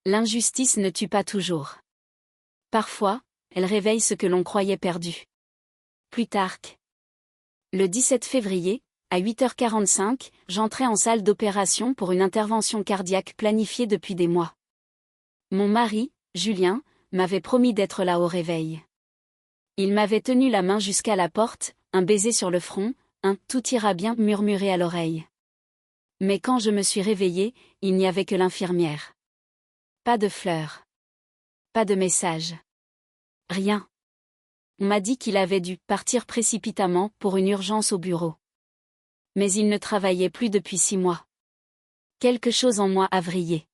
L'injustice ne tue pas toujours. Parfois, elle réveille ce que l'on croyait perdu. Plutarque. Le 17 février, à 8h45, j'entrais en salle d'opération pour une intervention cardiaque planifiée depuis des mois. Mon mari, Julien, m'avait promis d'être là au réveil. Il m'avait tenu la main jusqu'à la porte, un baiser sur le front, un « tout ira bien » murmuré à l'oreille. Mais quand je me suis réveillée, il n'y avait que l'infirmière. Pas de fleurs. Pas de message. Rien. On m'a dit qu'il avait dû partir précipitamment pour une urgence au bureau. Mais il ne travaillait plus depuis 6 mois. Quelque chose en moi a vrillé.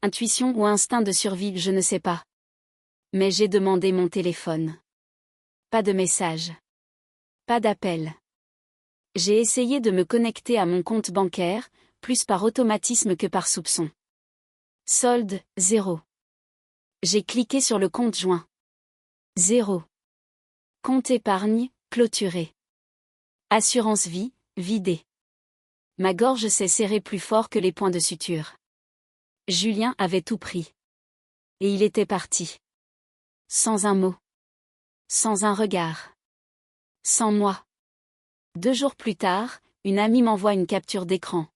Intuition ou instinct de survie, je ne sais pas. Mais j'ai demandé mon téléphone. Pas de message. Pas d'appel. J'ai essayé de me connecter à mon compte bancaire, plus par automatisme que par soupçon. Solde, 0. J'ai cliqué sur le compte joint. 0. Compte épargne, clôturé. Assurance vie, vidé. Ma gorge s'est serrée plus fort que les points de suture. Julien avait tout pris. Et il était parti. Sans un mot. Sans un regard. Sans moi. 2 jours plus tard, une amie m'envoie une capture d'écran.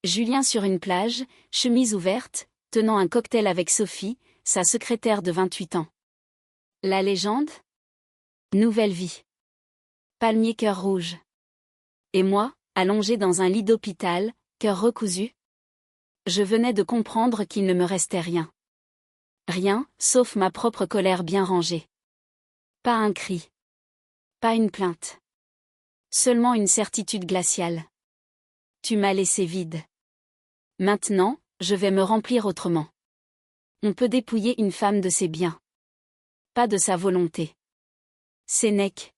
Julien sur une plage, chemise ouverte, tenant un cocktail avec Sophie, sa secrétaire de 28 ans. La légende ? Nouvelle vie. Palmier cœur rouge. Et moi, allongé dans un lit d'hôpital, cœur recousu. Je venais de comprendre qu'il ne me restait rien. Rien, sauf ma propre colère bien rangée. Pas un cri. Pas une plainte. Seulement une certitude glaciale. Tu m'as laissé vide. Maintenant, je vais me remplir autrement. On peut dépouiller une femme de ses biens. Pas de sa volonté. Sénèque.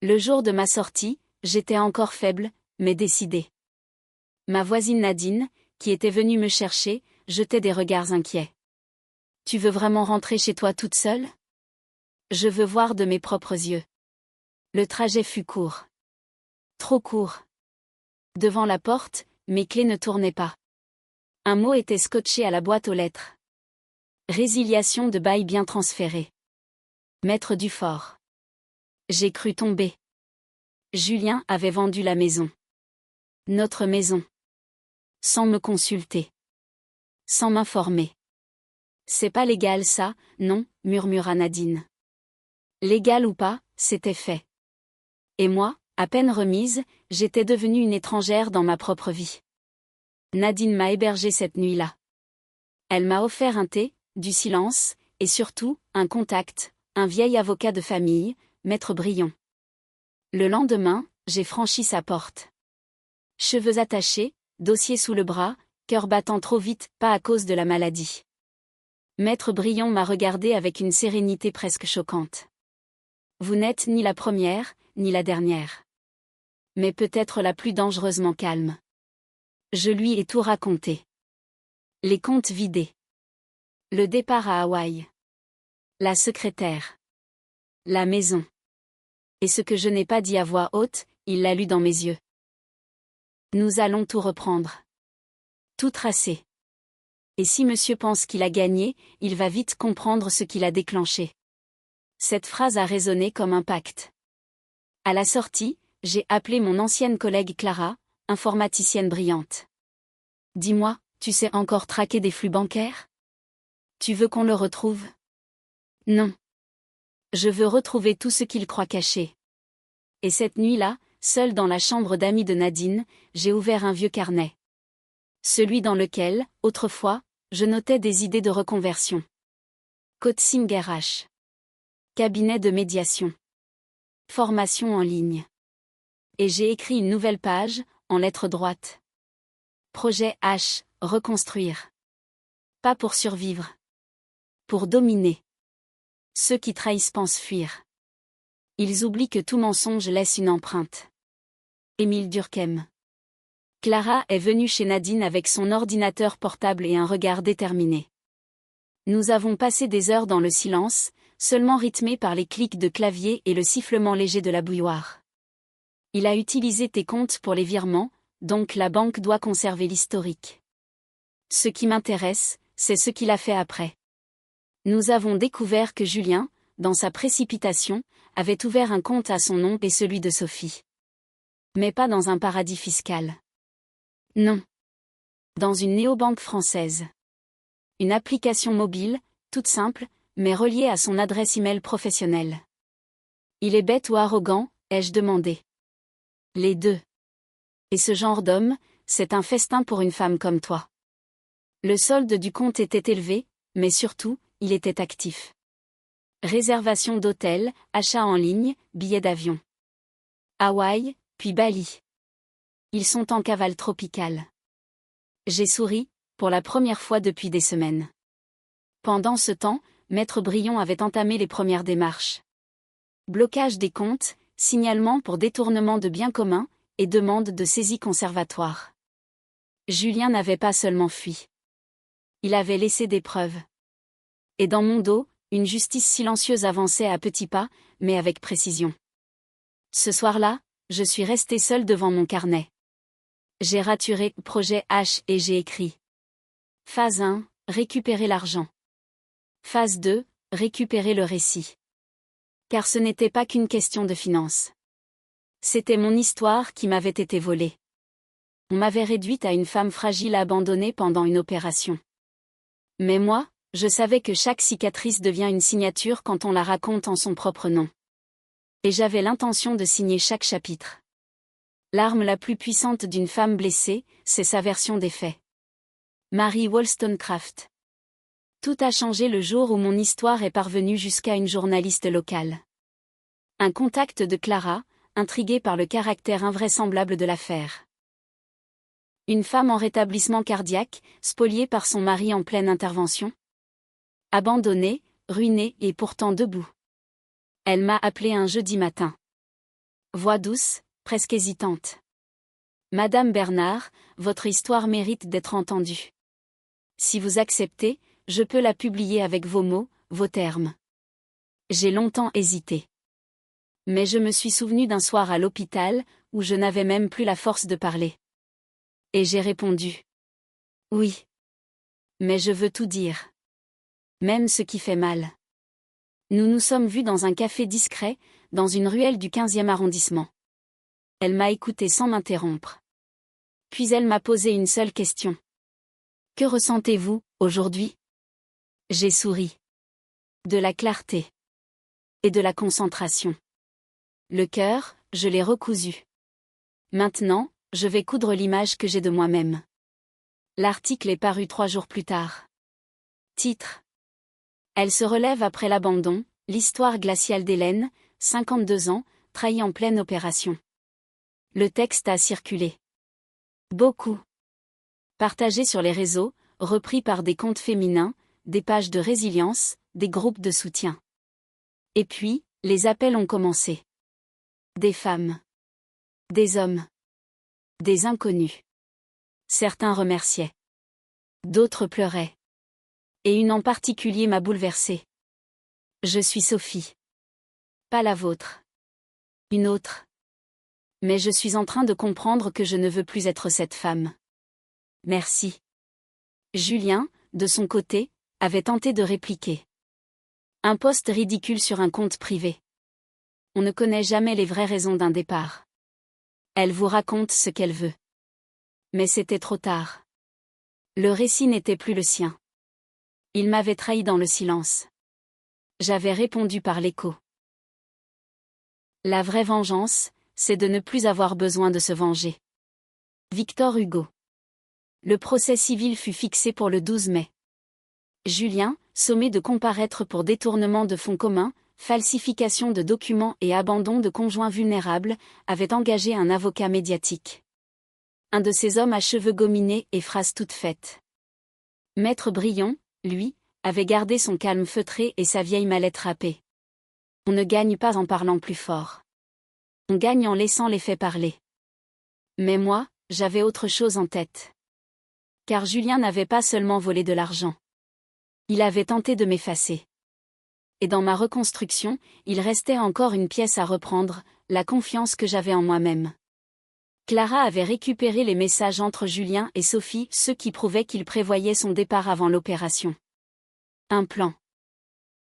Le jour de ma sortie, j'étais encore faible, mais décidée. Ma voisine Nadine, qui était venue me chercher, jetait des regards inquiets. Tu veux vraiment rentrer chez toi toute seule ? Je veux voir de mes propres yeux. Le trajet fut court. Trop court. Devant la porte, mes clés ne tournaient pas. Un mot était scotché à la boîte aux lettres. Résiliation de bail bien transféré. Maître Dufort. J'ai cru tomber. Julien avait vendu la maison. Notre maison. Sans me consulter. Sans m'informer. C'est pas légal ça, non, murmura Nadine. Légal ou pas, c'était fait. Et moi, à peine remise, j'étais devenue une étrangère dans ma propre vie. Nadine m'a hébergée cette nuit-là. Elle m'a offert un thé, du silence, et surtout, un contact, un vieil avocat de famille, Maître Brion. Le lendemain, j'ai franchi sa porte. Cheveux attachés, dossier sous le bras, cœur battant trop vite, pas à cause de la maladie. Maître Brion m'a regardé avec une sérénité presque choquante. Vous n'êtes ni la première, ni la dernière. Mais peut-être la plus dangereusement calme. Je lui ai tout raconté. Les comptes vidés. Le départ à Hawaï. La secrétaire. La maison. Et ce que je n'ai pas dit à voix haute, il l'a lu dans mes yeux. Nous allons tout reprendre. Tout tracer. Et si monsieur pense qu'il a gagné, il va vite comprendre ce qu'il a déclenché. Cette phrase a résonné comme un pacte. À la sortie, j'ai appelé mon ancienne collègue Clara, informaticienne brillante. Dis-moi, tu sais encore traquer des flux bancaires ? Tu veux qu'on le retrouve ? Non. Je veux retrouver tout ce qu'il croit caché. Et cette nuit-là, seule dans la chambre d'amis de Nadine, j'ai ouvert un vieux carnet. Celui dans lequel, autrefois, je notais des idées de reconversion. Coaching RH. Cabinet de médiation. Formation en ligne. Et j'ai écrit une nouvelle page, en lettres droites. Projet H, reconstruire. Pas pour survivre. Pour dominer. Ceux qui trahissent pensent fuir. Ils oublient que tout mensonge laisse une empreinte. Émile Durkheim. Clara est venue chez Nadine avec son ordinateur portable et un regard déterminé. Nous avons passé des heures dans le silence, seulement rythmé par les clics de clavier et le sifflement léger de la bouilloire. Il a utilisé tes comptes pour les virements, donc la banque doit conserver l'historique. Ce qui m'intéresse, c'est ce qu'il a fait après. Nous avons découvert que Julien, dans sa précipitation, avait ouvert un compte à son nom et celui de Sophie. Mais pas dans un paradis fiscal. Non. Dans une néobanque française. Une application mobile, toute simple, mais reliée à son adresse email professionnelle. Il est bête ou arrogant, ai-je demandé. Les deux. Et ce genre d'homme, c'est un festin pour une femme comme toi. Le solde du compte était élevé, mais surtout, il était actif. Réservation d'hôtel, achat en ligne, billets d'avion. Hawaï, puis Bali. Ils sont en cavale tropicale. J'ai souri, pour la première fois depuis des semaines. Pendant ce temps, Maître Brion avait entamé les premières démarches. Blocage des comptes, signalement pour détournement de biens communs, et demande de saisie conservatoire. Julien n'avait pas seulement fui. Il avait laissé des preuves. Et dans mon dos, une justice silencieuse avançait à petits pas, mais avec précision. Ce soir-là, je suis resté seul devant mon carnet. J'ai raturé projet H et j'ai écrit. Phase 1, récupérer l'argent. Phase 2, récupérer le récit. Car ce n'était pas qu'une question de finances. C'était mon histoire qui m'avait été volée. On m'avait réduite à une femme fragile abandonnée pendant une opération. Mais moi, je savais que chaque cicatrice devient une signature quand on la raconte en son propre nom. Et j'avais l'intention de signer chaque chapitre. L'arme la plus puissante d'une femme blessée, c'est sa version des faits. Mary Wollstonecraft. Tout a changé le jour où mon histoire est parvenue jusqu'à une journaliste locale. Un contact de Clara, intriguée par le caractère invraisemblable de l'affaire. Une femme en rétablissement cardiaque, spoliée par son mari en pleine intervention. Abandonnée, ruinée et pourtant debout. Elle m'a appelé un jeudi matin. Voix douce, presque hésitante. Madame Bernard, votre histoire mérite d'être entendue. Si vous acceptez, je peux la publier avec vos mots, vos termes. J'ai longtemps hésité. Mais je me suis souvenu d'un soir à l'hôpital, où je n'avais même plus la force de parler. Et j'ai répondu. Oui. Mais je veux tout dire. Même ce qui fait mal. Nous nous sommes vus dans un café discret, dans une ruelle du 15e arrondissement. Elle m'a écouté sans m'interrompre. Puis elle m'a posé une seule question. Que ressentez-vous, aujourd'hui ? J'ai souri. De la clarté. Et de la concentration. Le cœur, je l'ai recousu. Maintenant, je vais coudre l'image que j'ai de moi-même. L'article est paru 3 jours plus tard. Titre. Elle se relève après l'abandon, l'histoire glaciale d'Hélène, 52 ans, trahie en pleine opération. Le texte a circulé. Beaucoup. Partagé sur les réseaux, repris par des comptes féminins, des pages de résilience, des groupes de soutien. Et puis, les appels ont commencé. Des femmes. Des hommes. Des inconnus. Certains remerciaient. D'autres pleuraient. Et une en particulier m'a bouleversée. Je suis Sophie. Pas la vôtre. Une autre. Mais je suis en train de comprendre que je ne veux plus être cette femme. Merci. Julien, de son côté, avait tenté de répliquer. Un post ridicule sur un compte privé. On ne connaît jamais les vraies raisons d'un départ. Elle vous raconte ce qu'elle veut. Mais c'était trop tard. Le récit n'était plus le sien. Il m'avait trahi dans le silence. J'avais répondu par l'écho. La vraie vengeance, c'est de ne plus avoir besoin de se venger. Victor Hugo. Le procès civil fut fixé pour le 12 mai. Julien, sommé de comparaître pour détournement de fonds communs, falsification de documents et abandon de conjoints vulnérables, avait engagé un avocat médiatique. Un de ces hommes à cheveux gominés et phrases toutes faites. Maître Brion, lui, avait gardé son calme feutré et sa vieille mallette râpée. On ne gagne pas en parlant plus fort. On gagne en laissant les faits parler. Mais moi, j'avais autre chose en tête. Car Julien n'avait pas seulement volé de l'argent. Il avait tenté de m'effacer. Et dans ma reconstruction, il restait encore une pièce à reprendre, la confiance que j'avais en moi-même. Clara avait récupéré les messages entre Julien et Sophie, ceux qui prouvaient qu'il prévoyait son départ avant l'opération. Un plan.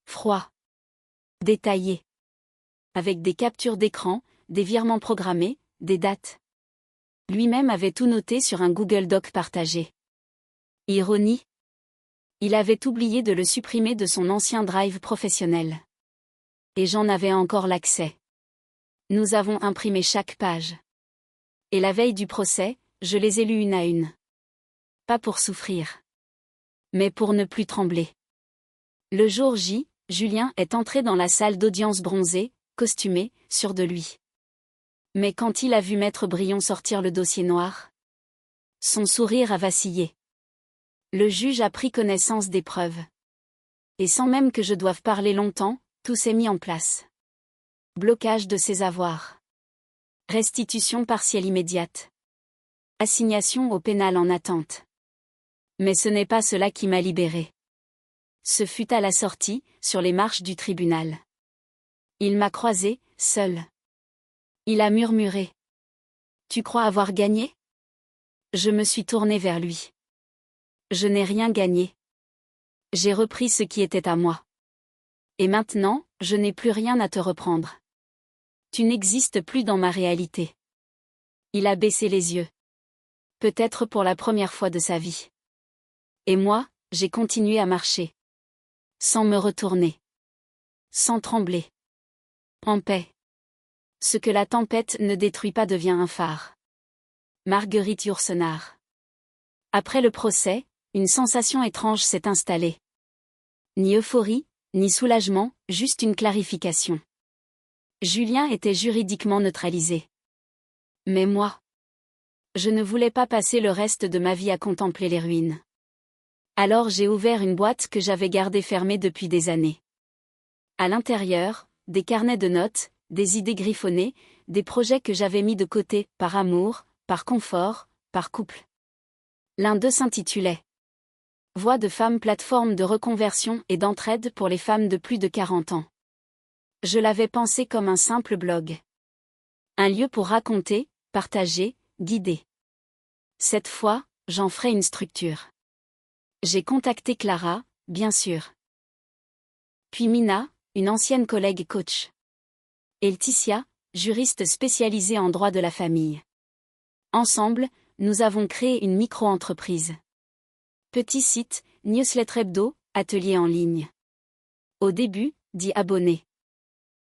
Froid. Détaillé. Avec des captures d'écran, des virements programmés, des dates. Lui-même avait tout noté sur un Google Doc partagé. Ironie. Il avait oublié de le supprimer de son ancien drive professionnel. Et j'en avais encore l'accès. Nous avons imprimé chaque page. Et la veille du procès, je les ai lues une à une. Pas pour souffrir. Mais pour ne plus trembler. Le jour J, Julien est entré dans la salle d'audience bronzé, costumé, sûr de lui. Mais quand il a vu Maître Brion sortir le dossier noir, son sourire a vacillé. Le juge a pris connaissance des preuves. Et sans même que je doive parler longtemps, tout s'est mis en place. Blocage de ses avoirs. Restitution partielle immédiate. Assignation au pénal en attente. Mais ce n'est pas cela qui m'a libéré. Ce fut à la sortie, sur les marches du tribunal. Il m'a croisé, seul. Il a murmuré. « Tu crois avoir gagné ?» Je me suis tournée vers lui. Je n'ai rien gagné. J'ai repris ce qui était à moi. Et maintenant, je n'ai plus rien à te reprendre. Tu n'existes plus dans ma réalité. Il a baissé les yeux. Peut-être pour la première fois de sa vie. Et moi, j'ai continué à marcher. Sans me retourner. Sans trembler. En paix. Ce que la tempête ne détruit pas devient un phare. Marguerite Yourcenar. Après le procès, une sensation étrange s'est installée. Ni euphorie, ni soulagement, juste une clarification. Julien était juridiquement neutralisé. Mais moi, je ne voulais pas passer le reste de ma vie à contempler les ruines. Alors j'ai ouvert une boîte que j'avais gardée fermée depuis des années. À l'intérieur, des carnets de notes, des idées griffonnées, des projets que j'avais mis de côté, par amour, par confort, par couple. L'un d'eux s'intitulait « Voix de femme, plateforme de reconversion et d'entraide pour les femmes de plus de 40 ans ». Je l'avais pensé comme un simple blog. Un lieu pour raconter, partager, guider. Cette fois, j'en ferai une structure. J'ai contacté Clara, bien sûr. Puis Mina, une ancienne collègue coach. Et Laetitia, juriste spécialisée en droit de la famille. Ensemble, nous avons créé une micro-entreprise. Petit site, newsletter hebdo, atelier en ligne. Au début, 10 abonnés.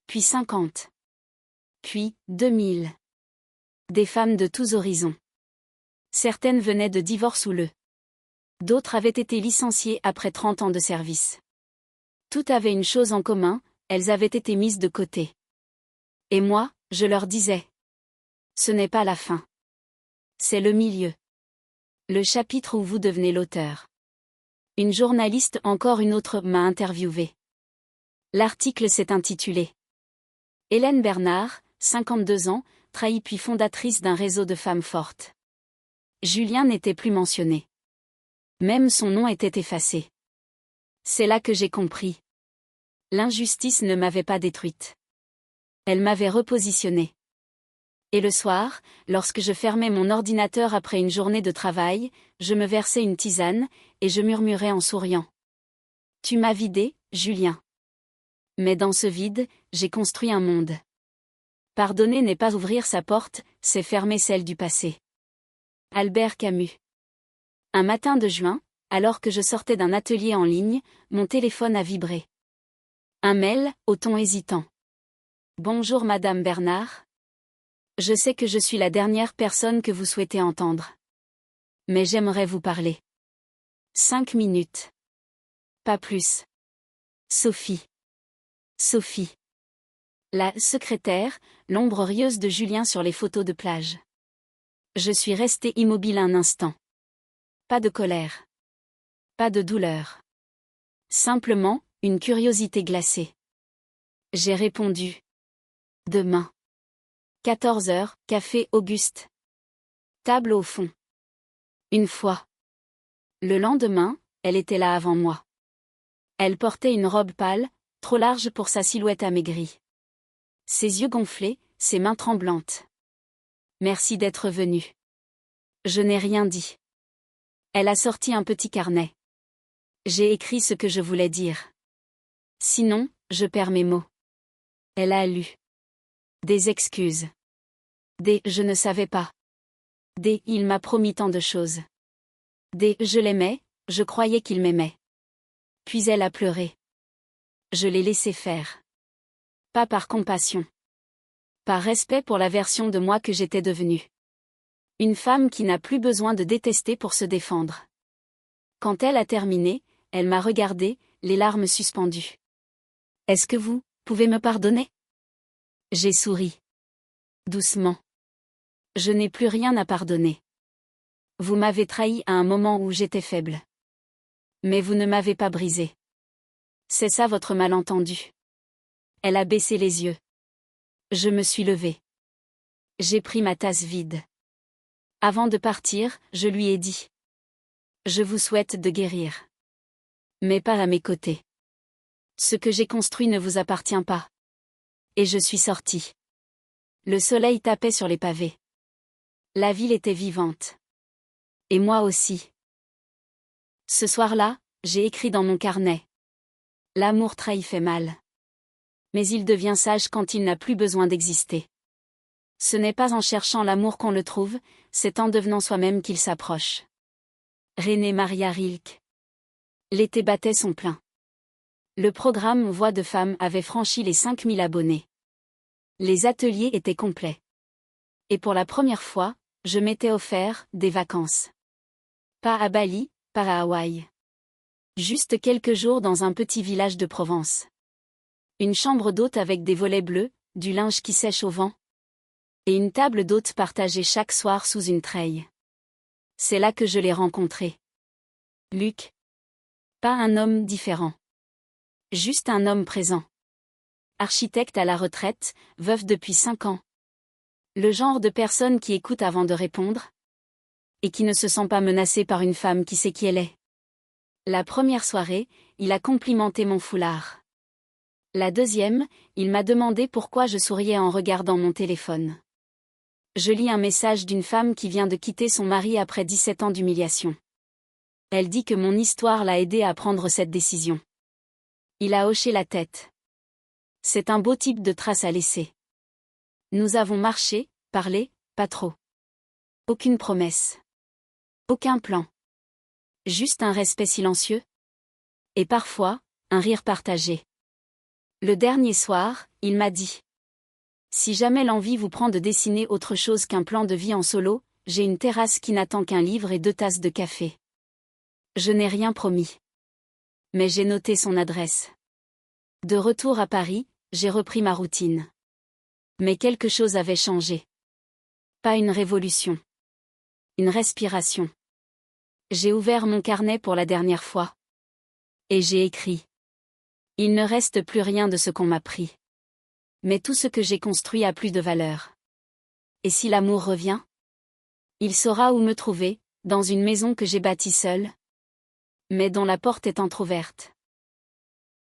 Puis 50. Puis 2000. Des femmes de tous horizons. Certaines venaient de divorce ou d'autres avaient été licenciées après 30 ans de service. Toutes avaient une chose en commun, elles avaient été mises de côté. Et moi, je leur disais. Ce n'est pas la fin. C'est le milieu. Le chapitre où vous devenez l'auteur. Une journaliste, encore une autre, m'a interviewé. L'article s'est intitulé Hélène Bernard, 52 ans, trahie puis fondatrice d'un réseau de femmes fortes. Julien n'était plus mentionné. Même son nom était effacé. C'est là que j'ai compris. L'injustice ne m'avait pas détruite. Elle m'avait repositionnée. Et le soir, lorsque je fermais mon ordinateur après une journée de travail, je me versais une tisane, et je murmurais en souriant. Tu m'as vidé, Julien. Mais dans ce vide, j'ai construit un monde. Pardonner n'est pas ouvrir sa porte, c'est fermer celle du passé. Albert Camus. Un matin de juin, alors que je sortais d'un atelier en ligne, mon téléphone a vibré. Un mail, au ton hésitant. Bonjour Madame Bernard. Je sais que je suis la dernière personne que vous souhaitez entendre. Mais j'aimerais vous parler. 5 minutes. Pas plus. Sophie. Sophie. La secrétaire, l'ombre rieuse de Julien sur les photos de plage. Je suis restée immobile un instant. Pas de colère. Pas de douleur. Simplement, une curiosité glacée. J'ai répondu. Demain. 14 heures, café Auguste. Table au fond. Une fois. Le lendemain, elle était là avant moi. Elle portait une robe pâle, trop large pour sa silhouette amaigrie. Ses yeux gonflés, ses mains tremblantes. Merci d'être venu. Je n'ai rien dit. Elle a sorti un petit carnet. J'ai écrit ce que je voulais dire. Sinon, je perds mes mots. Elle a lu. Des excuses. Des « je ne savais pas ». Des « il m'a promis tant de choses ». Des « je l'aimais, je croyais qu'il m'aimait ». Puis elle a pleuré. Je l'ai laissé faire. Pas par compassion. Par respect pour la version de moi que j'étais devenue. Une femme qui n'a plus besoin de détester pour se défendre. Quand elle a terminé, elle m'a regardé, les larmes suspendues. « Est-ce que vous pouvez me pardonner ?» J'ai souri. Doucement. Je n'ai plus rien à pardonner. Vous m'avez trahi à un moment où j'étais faible. Mais vous ne m'avez pas brisé. C'est ça votre malentendu. Elle a baissé les yeux. Je me suis levée. J'ai pris ma tasse vide. Avant de partir, je lui ai dit. Je vous souhaite de guérir. Mais pas à mes côtés. Ce que j'ai construit ne vous appartient pas. Et je suis sortie. Le soleil tapait sur les pavés. La ville était vivante. Et moi aussi. Ce soir-là, j'ai écrit dans mon carnet. L'amour trahi fait mal. Mais il devient sage quand il n'a plus besoin d'exister. Ce n'est pas en cherchant l'amour qu'on le trouve, c'est en devenant soi-même qu'il s'approche. René Maria Rilke. L'été battait son plein. Le programme Voix de femmes avait franchi les 5000 abonnés. Les ateliers étaient complets. Et pour la première fois, je m'étais offert des vacances. Pas à Bali, pas à Hawaï. Juste quelques jours dans un petit village de Provence. Une chambre d'hôte avec des volets bleus, du linge qui sèche au vent. Et une table d'hôte partagée chaque soir sous une treille. C'est là que je l'ai rencontré. Luc. Pas un homme différent. Juste un homme présent. Architecte à la retraite, veuf depuis 5 ans. Le genre de personne qui écoute avant de répondre. Et qui ne se sent pas menacé par une femme qui sait qui elle est. La première soirée, il a complimenté mon foulard. La deuxième, il m'a demandé pourquoi je souriais en regardant mon téléphone. Je lis un message d'une femme qui vient de quitter son mari après 17 ans d'humiliation. Elle dit que mon histoire l'a aidée à prendre cette décision. Il a hoché la tête. C'est un beau type de trace à laisser. Nous avons marché, parlé, pas trop. Aucune promesse. Aucun plan. Juste un respect silencieux. Et parfois, un rire partagé. Le dernier soir, il m'a dit. Si jamais l'envie vous prend de dessiner autre chose qu'un plan de vie en solo, j'ai une terrasse qui n'attend qu'un livre et 2 tasses de café. Je n'ai rien promis. Mais j'ai noté son adresse. De retour à Paris, j'ai repris ma routine. Mais quelque chose avait changé. Pas une révolution. Une respiration. J'ai ouvert mon carnet pour la dernière fois. Et j'ai écrit. Il ne reste plus rien de ce qu'on m'a pris. Mais tout ce que j'ai construit a plus de valeur. Et si l'amour revient? Il saura où me trouver, dans une maison que j'ai bâtie seule. Mais dont la porte est entr'ouverte.